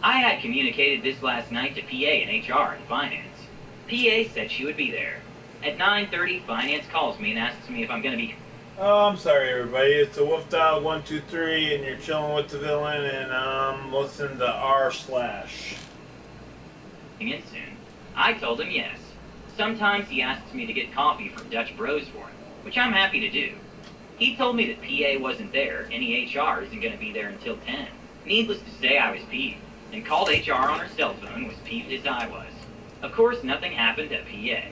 I had communicated this last night to PA and HR and Finance. PA said she would be there. At 9:30, Finance calls me and asks me if I'm going to be... Oh, I'm sorry, everybody. It's a WolfDog123, and you're chilling with the villain, and I'm listening to R/. ...in soon. I told him yes. Sometimes he asks me to get coffee from Dutch Bros for him, which I'm happy to do. He told me that PA wasn't there, any HR isn't going to be there until 10. Needless to say, I was peeved, and called HR on her cell phone, was peeved as I was. Of course, nothing happened at PA.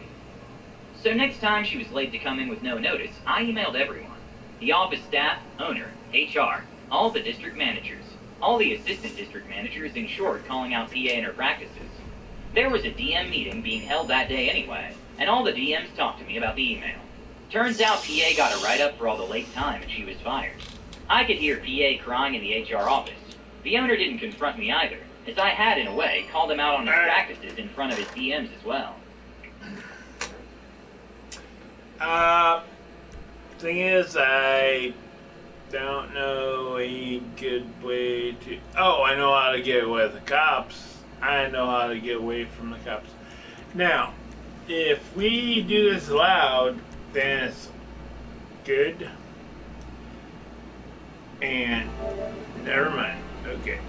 So next time she was late to come in with no notice, I emailed everyone. The office staff, owner, HR, all the district managers, all the assistant district managers, in short, calling out PA and her practices. There was a DM meeting being held that day anyway, and all the DMs talked to me about the email. Turns out PA got a write-up for all the late time and she was fired. I could hear PA crying in the HR office. The owner didn't confront me either, as I had, in a way, called him out on his practices in front of his DMs as well. Thing is, I don't know a good way to... Oh, I know how to get away with the cops. I know how to get away from the cops. Now, if we do this loud, then it's good. And, never mind. Okay.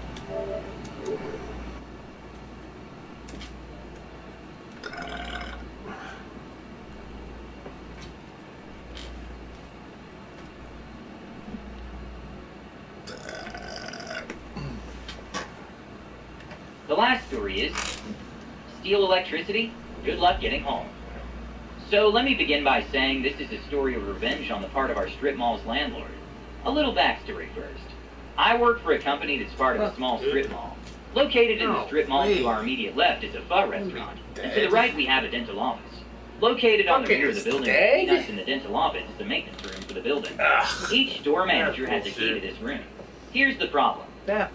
The last story is, steal electricity? Good luck getting home. So let me begin by saying this is a story of revenge on the part of our strip mall's landlord. A little backstory first. I work for a company that's part of a small strip mall. Located in the strip mall to our immediate left is a pho restaurant, and to the right we have a dental office. Located on the rear of the building between us and the dental office is the maintenance room for the building. Each store manager has a key to this room. Here's the problem. The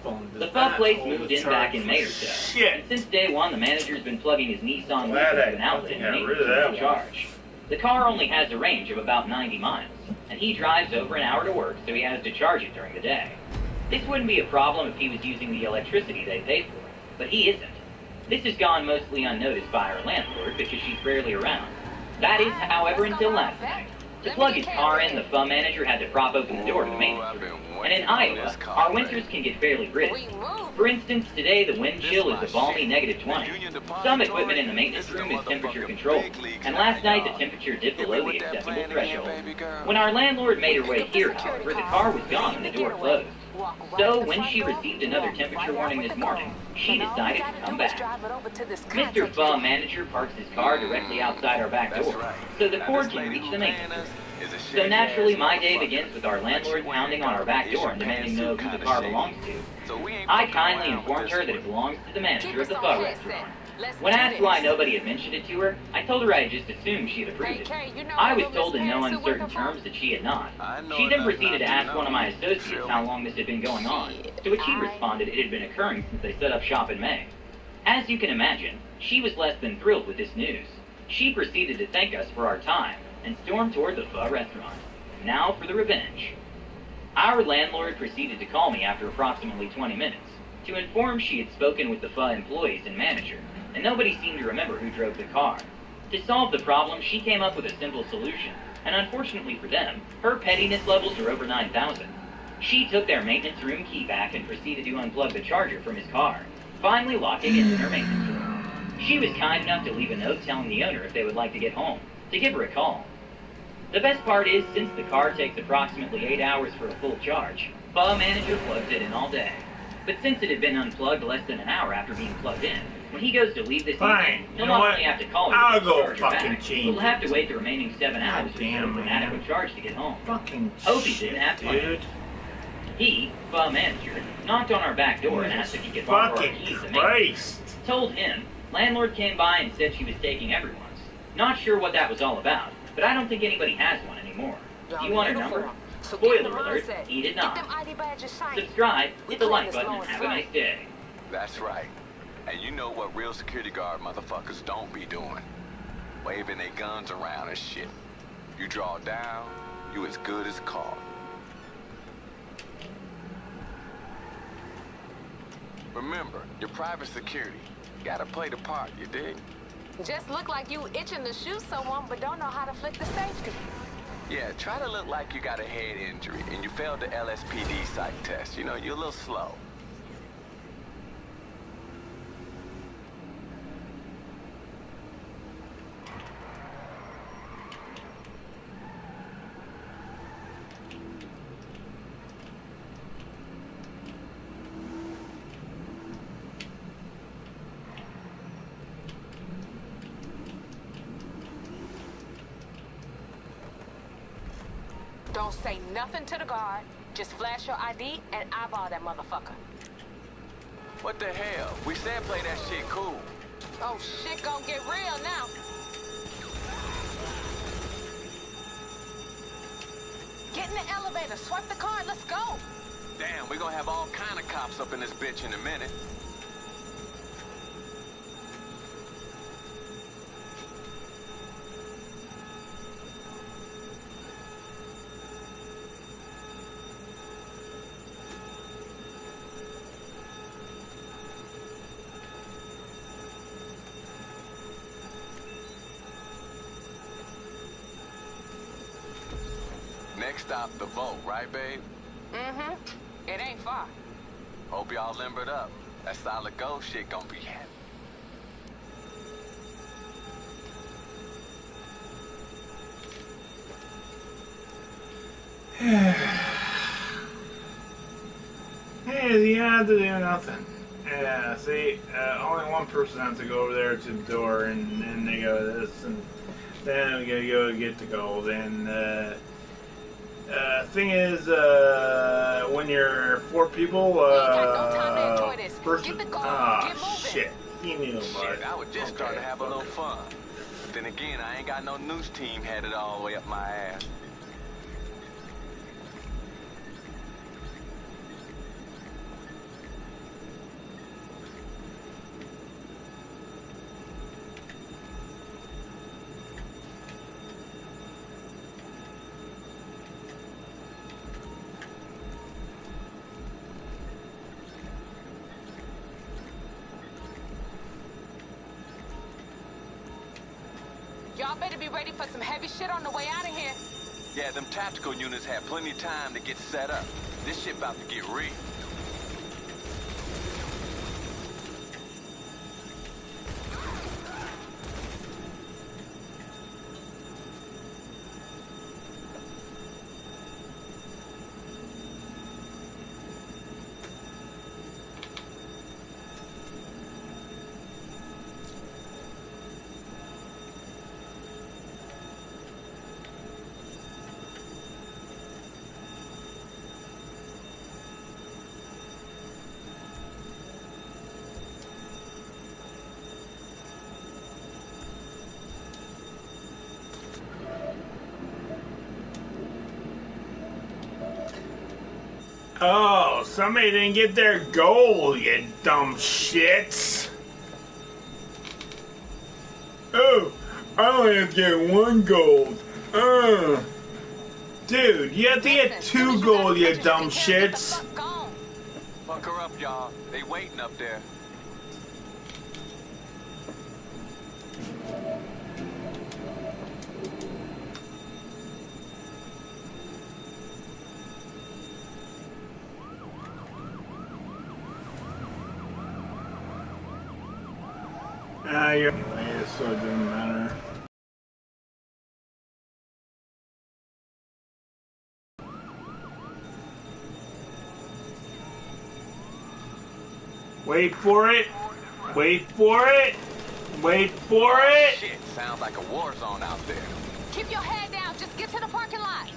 pho place moved in back in May or so, and since day one the manager's been plugging his Nissan Leaf into an outlet and maintenance room to charge. The car only has a range of about 90 miles, and he drives over an hour to work, so he has to charge it during the day. This wouldn't be a problem if he was using the electricity they pay for, but he isn't. This has gone mostly unnoticed by our landlord because she's rarely around. That is, however, until last night. To plug his car in, the pho manager had to prop open the door to the maintenance room. And in Iowa, our winters can get fairly brisk. For instance, today the wind chill is a balmy -20. Some equipment in the maintenance room is temperature controlled, and last night the temperature dipped below the acceptable threshold. When our landlord made her way here, however, the car was gone and the door closed. So, when she received another temperature warning this morning, she decided to come back. Mr. Pho Manager parks his car directly outside our back door, so the cord can reach the maintenance room. So naturally, my day begins with our landlord pounding on our back door and demanding to know who the car belongs to. I kindly informed her that it belongs to the manager of the pho restaurant. When asked why nobody had mentioned it to her, I told her I had just assumed she had approved it. I was told in no uncertain terms that she had not. She then proceeded to ask one of my associates how long this had been going on, to which he responded it had been occurring since they set up shop in May. As you can imagine, she was less than thrilled with this news. She proceeded to thank us for our time and stormed toward the pho restaurant. Now for the revenge. Our landlord proceeded to call me after approximately 20 minutes to inform she had spoken with the pho employees and manager, and nobody seemed to remember who drove the car. To solve the problem, she came up with a simple solution, and unfortunately for them, her pettiness levels are over 9,000. She took their maintenance room key back and proceeded to unplug the charger from his car, finally locking it in her maintenance room. She was kind enough to leave a note telling the owner if they would like to get home, to give her a call. The best part is, since the car takes approximately 8 hours for a full charge, pho manager plugs it in all day. But since it had been unplugged less than an hour after being plugged in, when he goes to leave this evening, he'll not only have to call her to charge her back, he'll have to wait the remaining 7 hours for an adequate charge to get home. Hope he didn't have to. He, pho manager, knocked on our back door and asked if he could borrow our keys to maintenance. Told him, landlord came by and said she was taking everyone's. Not sure what that was all about, but I don't think anybody has one anymore. Do you want her number? Spoiler alert, he did not. Subscribe, hit the like button, and have a nice day. That's right. And you know what real security guard motherfuckers don't be doing? Waving their guns around and shit. You draw down, you as good as caught. Remember, you're private security. You gotta play the part, you dig? Just look like you itching to shoot someone, but don't know how to flick the safety. Yeah, try to look like you got a head injury and you failed the LSPD psych test. You know, you're a little slow. Don't say nothing to the guard. Just flash your ID and eyeball that motherfucker. What the hell? We said play that shit cool. Oh, shit gon' get real now. Get in the elevator, swipe the card, let's go. Damn, we gonna have all kind of cops up in this bitch in a minute. Next stop, the vote, right, babe? Mm-hmm. It ain't far. Hope y'all limbered up. That solid gold shit gonna be heavy. Hey, you have to do nothing. Yeah, see, only one person has to go over there to the door, and then they go this, and then we gotta go get the gold. And thing is, when you're 4 people, You ain't got no time to enjoy this. person, Get the gold, get moving. shit, he knew about Shit, it. I was just trying to have a little fun. But then again, I ain't got no news team headed all the way up my ass. Y'all better be ready for some heavy shit on the way out of here. Yeah, them tactical units had plenty of time to get set up. This shit about to get real. Oh, somebody didn't get their gold, you dumb shits. Oh, I only have to get 1 gold. Dude, you have to get 2 gold, you dumb shits. Fuck her up, y'all. They waiting up there. Anyway, so it doesn't matter. Wait for it. Wait for it. Wait for it. Shit, sounds like a war zone out there. Keep your head down, just get to the parking lot.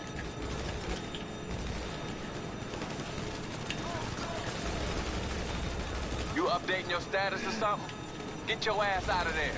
You updating your status or something? Get your ass out of there.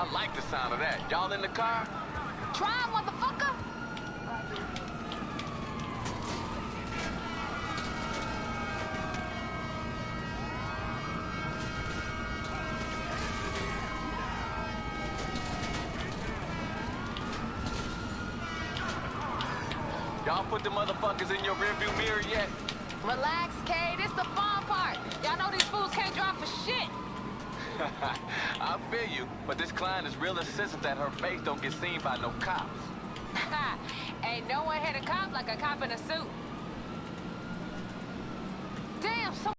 I like the sound of that. Y'all in the car? Try, motherfucker. Y'all put the motherfuckers in your rearview mirror yet? Relax, K. This the fun part. Y'all know these fools can't drive for shit. I feel you, but this client is real insistent that her face don't get seen by no cops. Ain't no one hit a cop like a cop in a suit. Damn, so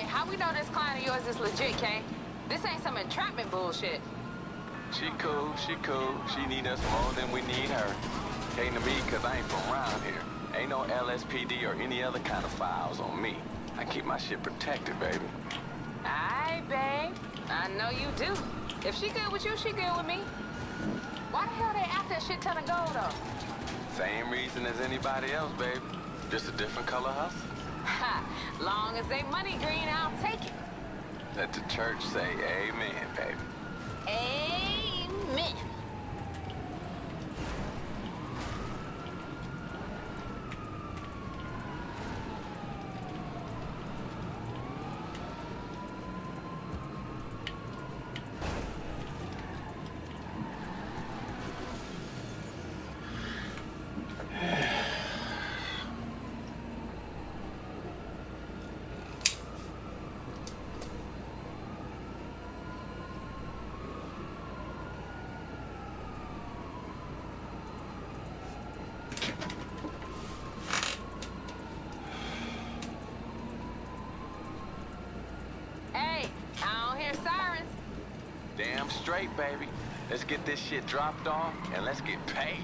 how we know this client of yours is legit, Kay? This ain't some entrapment bullshit. She cool. She need us more than we need her. Came to me because I ain't from around here. Ain't no LSPD or any other kind of files on me. I keep my shit protected, baby. Aye, babe. I know you do. If she good with you, she good with me. Why the hell they after a shit ton of gold, though? Same reason as anybody else, baby. Just a different color hustle. Ha! Long as they money green, I'll take it. Let the church say amen, baby. Amen. Hey, I don't hear sirens. Damn straight, baby. Let's get this shit dropped off and let's get paid.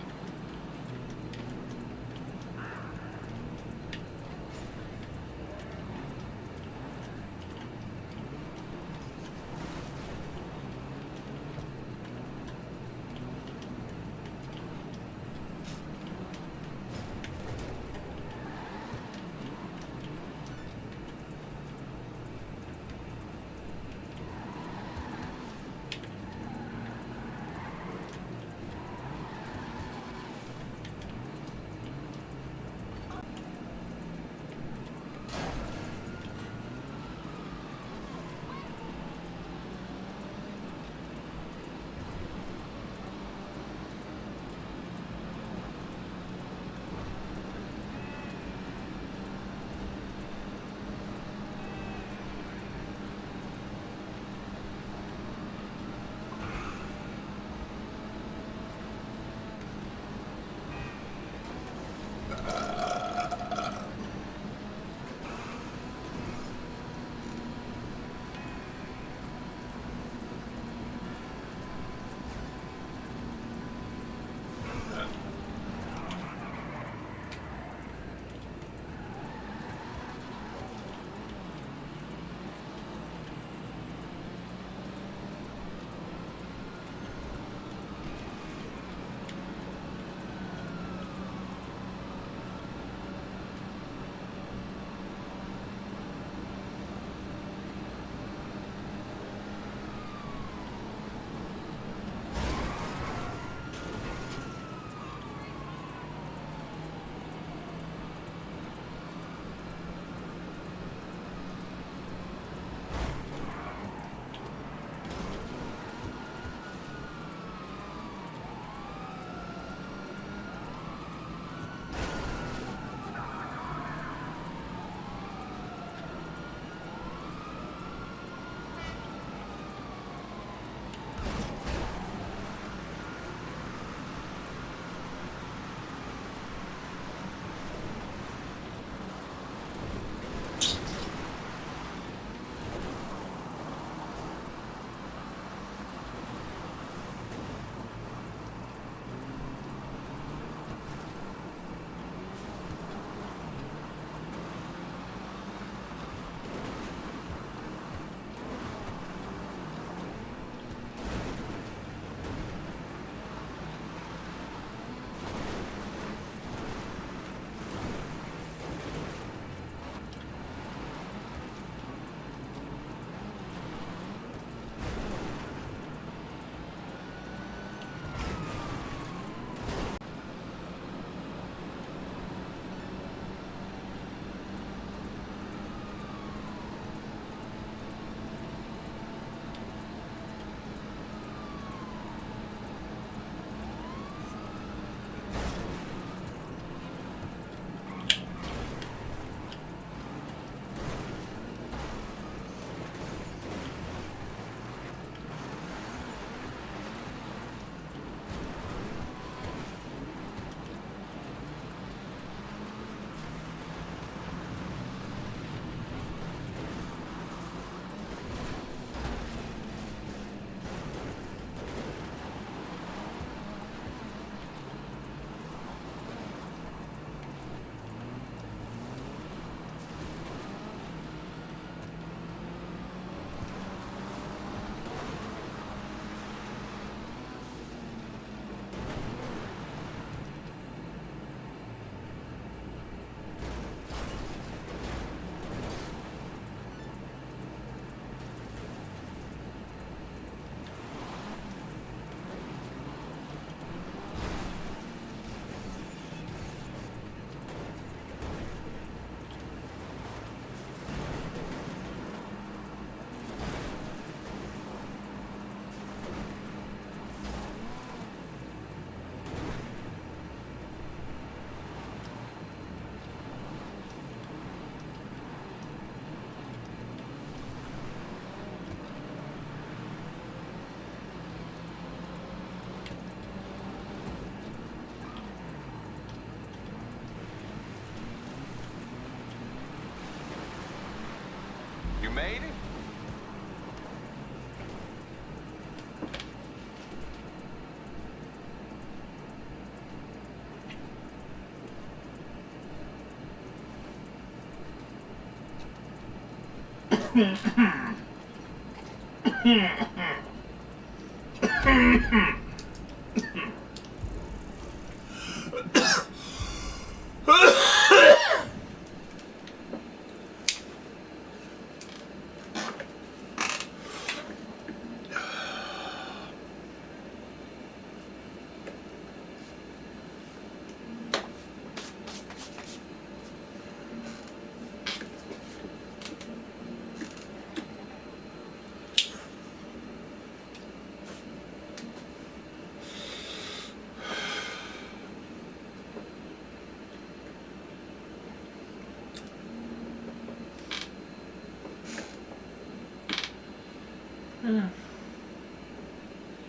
made it?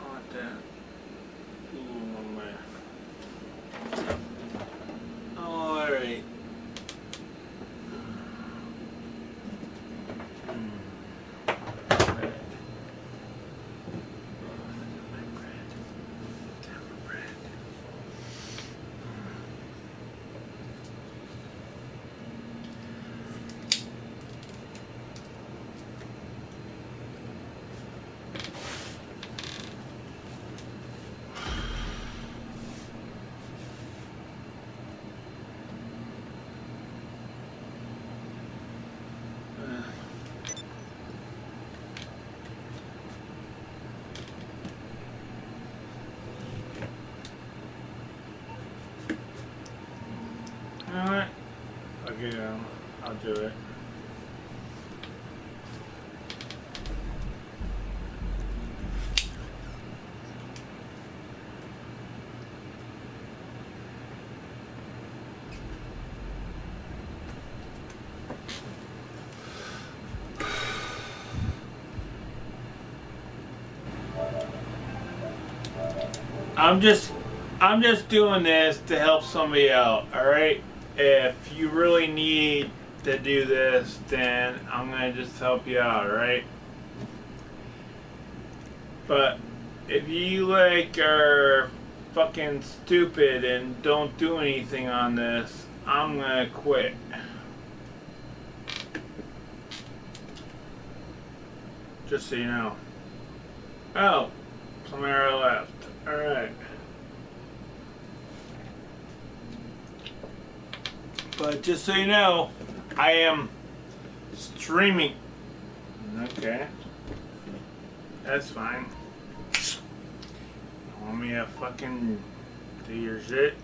Want that? Ooh, man. All right. Bread. My bread. Damn bread. Alright. Okay, I'll do it. I'm just doing this to help somebody out, alright? If you really need to do this, then I'm gonna just help you out, alright? But if you like are fucking stupid and don't do anything on this, I'm gonna quit. Just so you know. Oh, somebody already left. Alright. But just so you know, I am streaming. Okay. That's fine. You want me to fucking do your shit?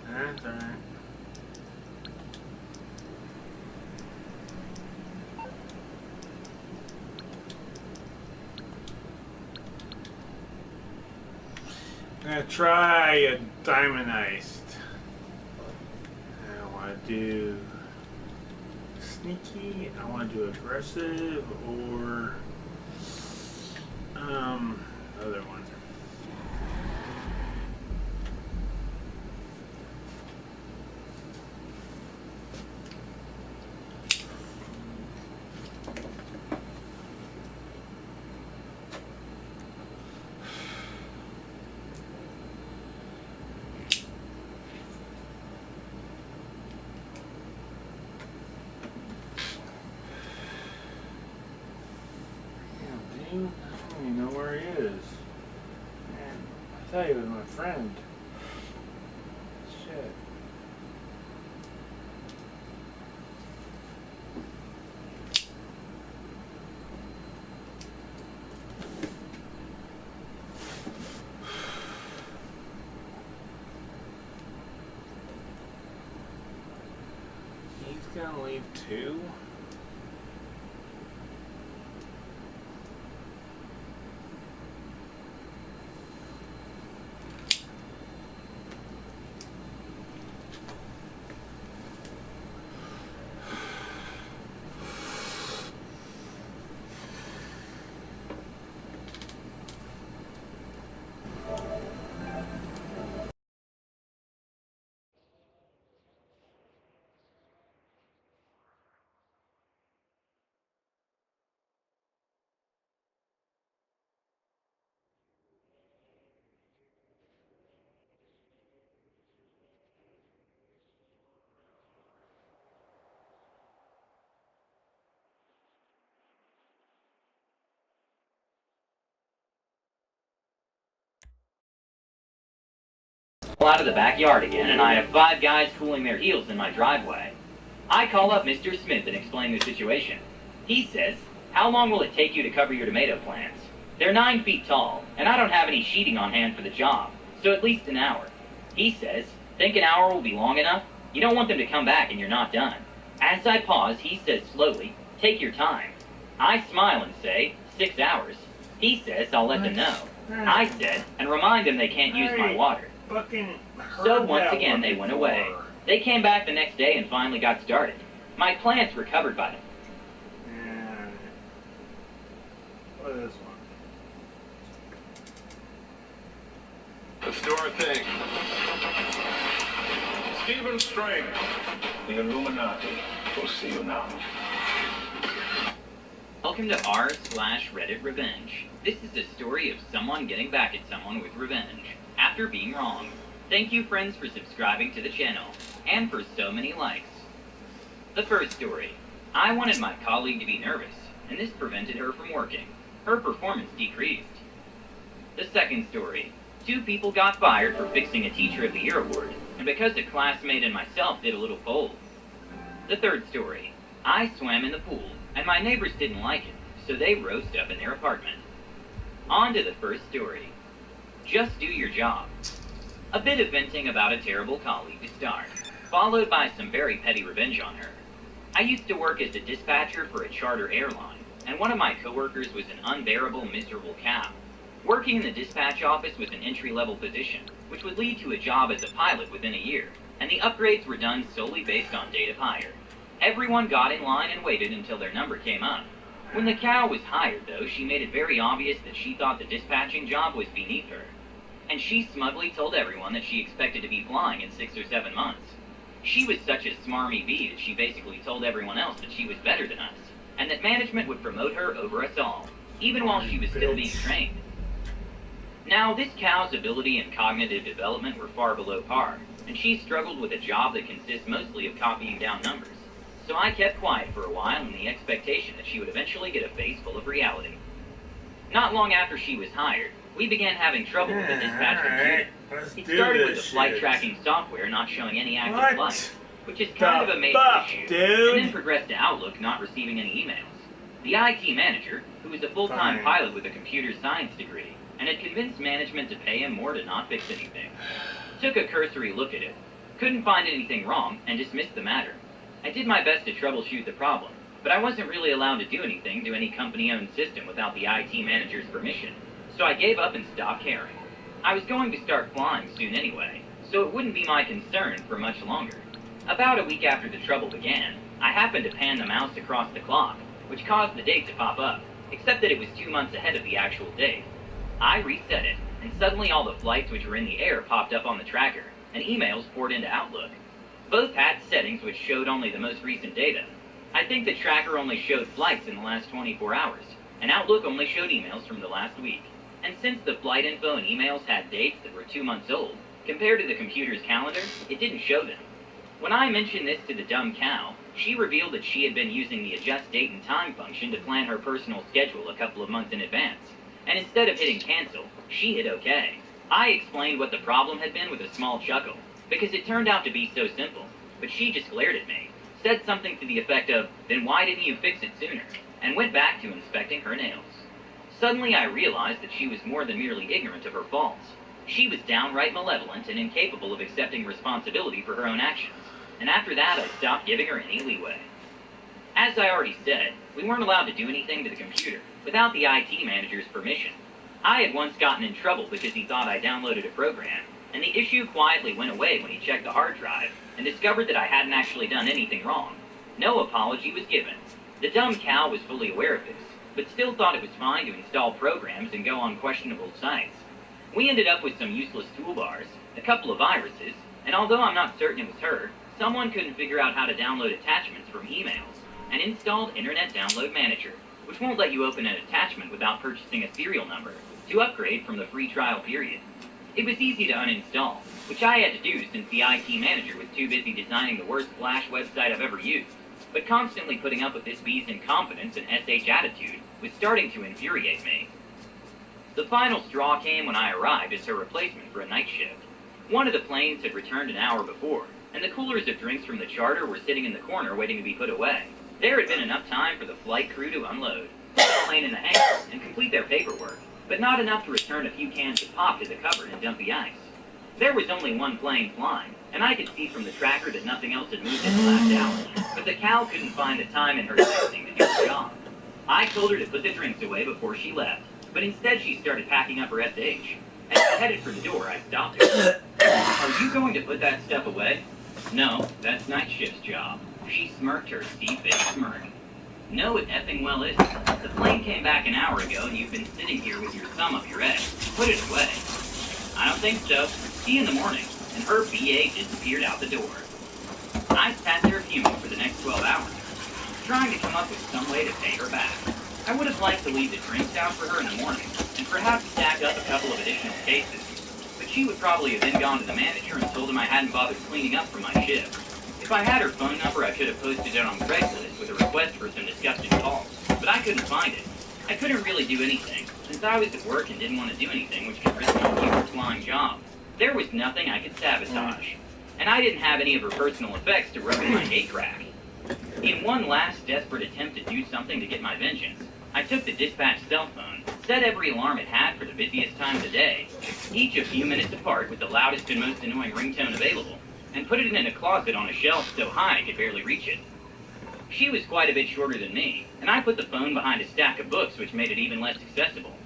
That's alright. I'm gonna try a diamond iced. I want to do sneaky. I want to do aggressive or other one. I don't even know where he is. Man, I thought he was my friend. Shit. He's gonna leave too? out of the backyard again, and I have 5 guys cooling their heels in my driveway. I call up Mr. Smith and explain the situation. He says, "How long will it take you to cover your tomato plants? They're 9 feet tall, and I don't have any sheeting on hand for the job, so at least an hour." He says, "Think an hour will be long enough? You don't want them to come back and you're not done." As I pause, he says slowly, "Take your time." I smile and say, 6 hours. He says, "I'll let them know." I said, "And remind them they can't use my water." So once again, they went away. They came back the next day and finally got started. My plants recovered by them. What is this one? Let's do our thing. Stephen Strange, the Illuminati. We'll see you now. Welcome to r/Reddit Revenge. This is the story of someone getting back at someone with revenge after being wrong. Thank you, friends, for subscribing to the channel and for so many likes. The first story. I wanted my colleague to be nervous, and this prevented her from working. Her performance decreased. The second story. 2 people got fired for fixing a Teacher of the Year award, and because a classmate and myself did a little poll. The third story. I swam in the pool, and my neighbors didn't like it, so they rose up in their apartment. On to the first story. Just do your job. A bit of venting about a terrible colleague to start, followed by some very petty revenge on her. I used to work as a dispatcher for a charter airline, and one of my coworkers was an unbearable, miserable cow. Working in the dispatch office was an entry-level position, which would lead to a job as a pilot within a year, and the upgrades were done solely based on date of hire. Everyone got in line and waited until their number came up. When the cow was hired, though, she made it very obvious that she thought the dispatching job was beneath her. And she smugly told everyone that she expected to be flying in 6 or 7 months. She was such a smarmy bee that she basically told everyone else that she was better than us, and that management would promote her over us all, even while she was still being trained. Now, this cow's ability and cognitive development were far below par, and she struggled with a job that consists mostly of copying down numbers. So I kept quiet for a while in the expectation that she would eventually get a face full of reality. Not long after she was hired, we began having trouble with the dispatch computer. It started with the flight tracking software not showing any active flights, which is kind of a major issue, and then progressed to Outlook not receiving any emails. The IT manager, who was a full-time pilot with a computer science degree, and had convinced management to pay him more to not fix anything, took a cursory look at it, couldn't find anything wrong, and dismissed the matter. I did my best to troubleshoot the problem, but I wasn't really allowed to do anything to any company-owned system without the IT manager's permission, so I gave up and stopped caring. I was going to start flying soon anyway, so it wouldn't be my concern for much longer. About a week after the trouble began, I happened to pan the mouse across the clock, which caused the date to pop up, except that it was 2 months ahead of the actual date. I reset it, and suddenly all the flights which were in the air popped up on the tracker, and emails poured into Outlook. Both had settings which showed only the most recent data. I think the tracker only showed flights in the last 24 hours, and Outlook only showed emails from the last week. And since the flight info and emails had dates that were 2 months old, compared to the computer's calendar, it didn't show them. When I mentioned this to the dumb cow, she revealed that she had been using the adjust date and time function to plan her personal schedule a couple of months in advance, and instead of hitting cancel, she hit OK. I explained what the problem had been with a small chuckle, because it turned out to be so simple, but she just glared at me, said something to the effect of, "Then why didn't you fix it sooner?" and went back to inspecting her nails. Suddenly I realized that she was more than merely ignorant of her faults. She was downright malevolent and incapable of accepting responsibility for her own actions, and after that I stopped giving her any leeway. As I already said, we weren't allowed to do anything to the computer without the IT manager's permission. I had once gotten in trouble because he thought I downloaded a program, and the issue quietly went away when he checked the hard drive and discovered that I hadn't actually done anything wrong. No apology was given. The dumb cow was fully aware of this, but still thought it was fine to install programs and go on questionable sites. We ended up with some useless toolbars, a couple of viruses, and although I'm not certain it was her, someone couldn't figure out how to download attachments from emails, and installed Internet Download Manager, which won't let you open an attachment without purchasing a serial number to upgrade from the free trial period. It was easy to uninstall, which I had to do since the IT manager was too busy designing the worst Flash website I've ever used. But constantly putting up with this bee's incompetence and SH attitude was starting to infuriate me. The final straw came when I arrived as her replacement for a night shift. One of the planes had returned an hour before, and the coolers of drinks from the charter were sitting in the corner waiting to be put away. There had been enough time for the flight crew to unload, put the plane in the hangar, and complete their paperwork, but not enough to return a few cans of pop to the cupboard and dump the ice. There was only one plane flying, and I could see from the tracker that nothing else had moved in the last hour, but the cow couldn't find the time in her testing to do her job. I told her to put the drinks away before she left, but instead she started packing up her SH. As she headed for the door, I stopped her. Are you going to put that stuff away? No, that's night shift's job. She smirked her sea-faced smirk. No, it effing well isn't. The plane came back an hour ago and you've been sitting here with your thumb up your egg. Put it away. I don't think so. See you in the morning. And her BA disappeared out the door. I sat there fuming for the next 12 hours, trying to come up with some way to pay her back. I would have liked to leave the drinks out for her in the morning, and perhaps stack up a couple of additional cases. But she would probably have then gone to the manager and told him I hadn't bothered cleaning up for my shift. If I had her phone number, I could have posted it on Craigslist with a request for some disgusting calls, but I couldn't find it. I couldn't really do anything, since I was at work and didn't want to do anything which could risk my future flying job. There was nothing I could sabotage, and I didn't have any of her personal effects to rub in my gate crack. In one last desperate attempt to do something to get my vengeance, I took the dispatch cell phone, set every alarm it had for the busiest times of day, each a few minutes apart with the loudest and most annoying ringtone available, and put it in a closet on a shelf so high I could barely reach it. She was quite a bit shorter than me, and I put the phone behind a stack of books which made it even less accessible.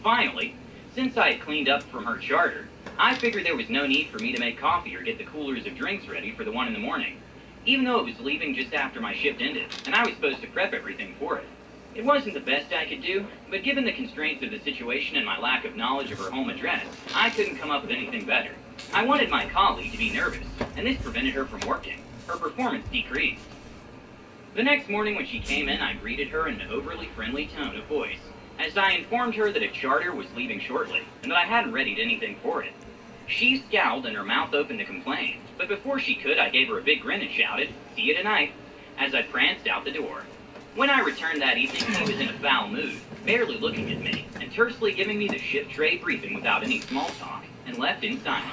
Finally, since I had cleaned up from her charter, I figured there was no need for me to make coffee or get the coolers of drinks ready for the one in the morning, even though it was leaving just after my shift ended, and I was supposed to prep everything for it. It wasn't the best I could do, but given the constraints of the situation and my lack of knowledge of her home address, I couldn't come up with anything better. I wanted my colleague to be nervous, and this prevented her from working. Her performance decreased. The next morning when she came in, I greeted her in an overly friendly tone of voice, as I informed her that a charter was leaving shortly, and that I hadn't readied anything for it. She scowled and her mouth opened to complain, but before she could, I gave her a big grin and shouted, "See you tonight," as I pranced out the door. When I returned that evening, she was in a foul mood, barely looking at me, and tersely giving me the shift tray briefing without any small talk, and left in silence.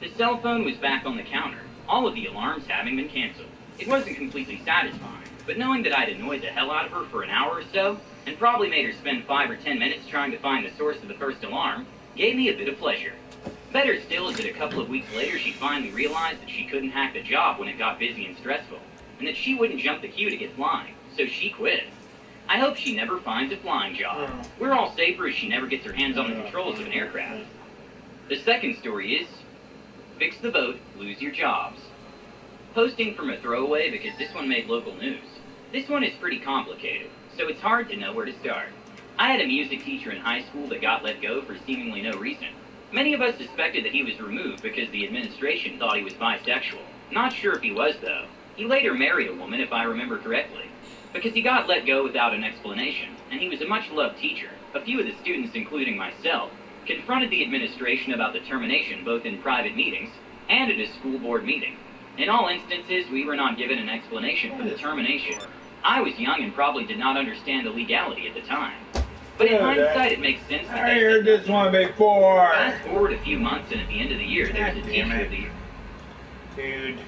The cell phone was back on the counter, all of the alarms having been canceled. It wasn't completely satisfying, but knowing that I'd annoyed the hell out of her for an hour or so, and probably made her spend 5 or 10 minutes trying to find the source of the first alarm, gave me a bit of pleasure. Better still is that a couple of weeks later she finally realized that she couldn't hack the job when it got busy and stressful, and that she wouldn't jump the queue to get flying, so she quit. I hope she never finds a flying job. We're all safer if she never gets her hands on the controls of an aircraft. The second story is, fix the boat, lose your jobs. Posting from a throwaway because this one made local news. This one is pretty complicated, so it's hard to know where to start. I had a music teacher in high school that got let go for seemingly no reason. Many of us suspected that he was removed because the administration thought he was bisexual. Not sure if he was, though. He later married a woman, if I remember correctly. Because he got let go without an explanation, and he was a much-loved teacher. A few of the students, including myself, confronted the administration about the termination both in private meetings and at a school board meeting. In all instances, we were not given an explanation for the termination. I was young and probably did not understand the legality at the time. But in hindsight, it makes sense that I heard this one before. Fast forward a few months, and at the end of the year, there's a teacher of the year. Dude.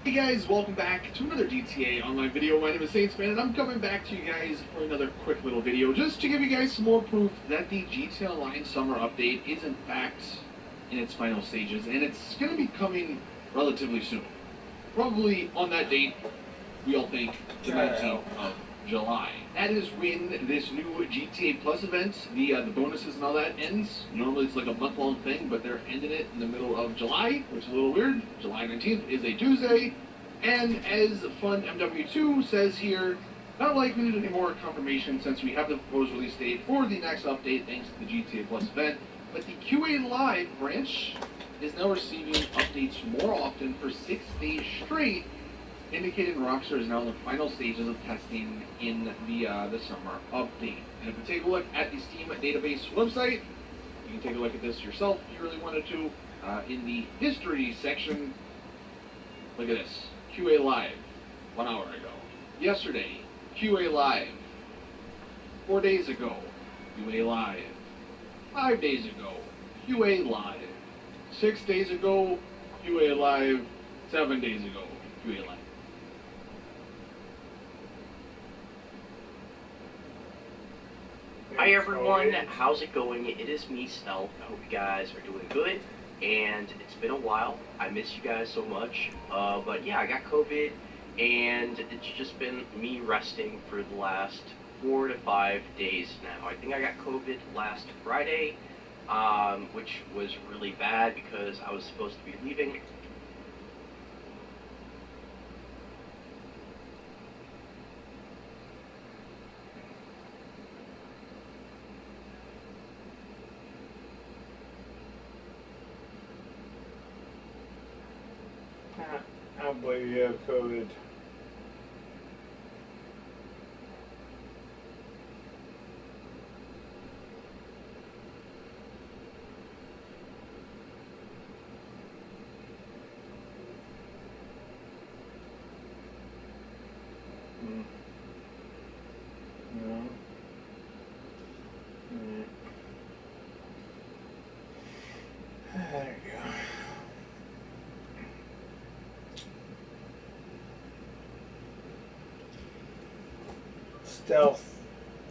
Hey guys, welcome back to another GTA Online video. My name is Saintsman, and I'm coming back to you guys for another quick little video just to give you guys some more proof that the GTA Online Summer Update is in fact in its final stages, and it's going to be coming relatively soon. Probably on that date, we all think, the 19th of July. That is when this new GTA Plus event, the bonuses and all that ends. Normally it's like a month-long thing, but they're ending it in the middle of July, which is a little weird. July 19th is a Tuesday, and as Fun MW2 says here, not like we need any more confirmation since we have the proposed release date for the next update thanks to the GTA Plus event, but the QA Live branch is now receiving updates more often for 6 days straight indicated Rockstar is now in the final stages of testing in the summer update. And if we take a look at the Steam database website, you can take a look at this yourself if you really wanted to. In the history section, look at this. QA Live, 1 hour ago. Yesterday, QA Live. 4 days ago, QA Live. 5 days ago, QA Live. 6 days ago, QA Live. 7 days ago, QA Live. Hi everyone, how's it going? It is me, Stealth. I hope you guys are doing good, and it's been a while. I miss you guys so much, but yeah, I got COVID, and it's just been me resting for the last 4 to 5 days now. I think I got COVID last Friday, which was really bad because I was supposed to be leaving. I don't believe you have COVID. No. There you go. Stealth,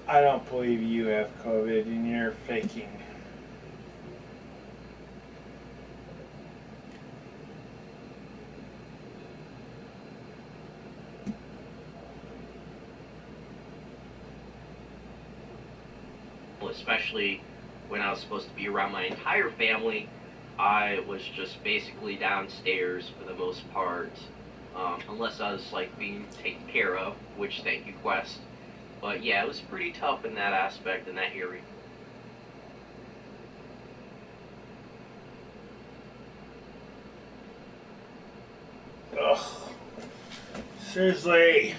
I don't believe you have COVID and you're faking. Especially when I was supposed to be around my entire family. I was just basically downstairs for the most part, unless I was like being taken care of, which thank you, Quest. But yeah, it was pretty tough in that aspect, in that area. Ugh. Seriously.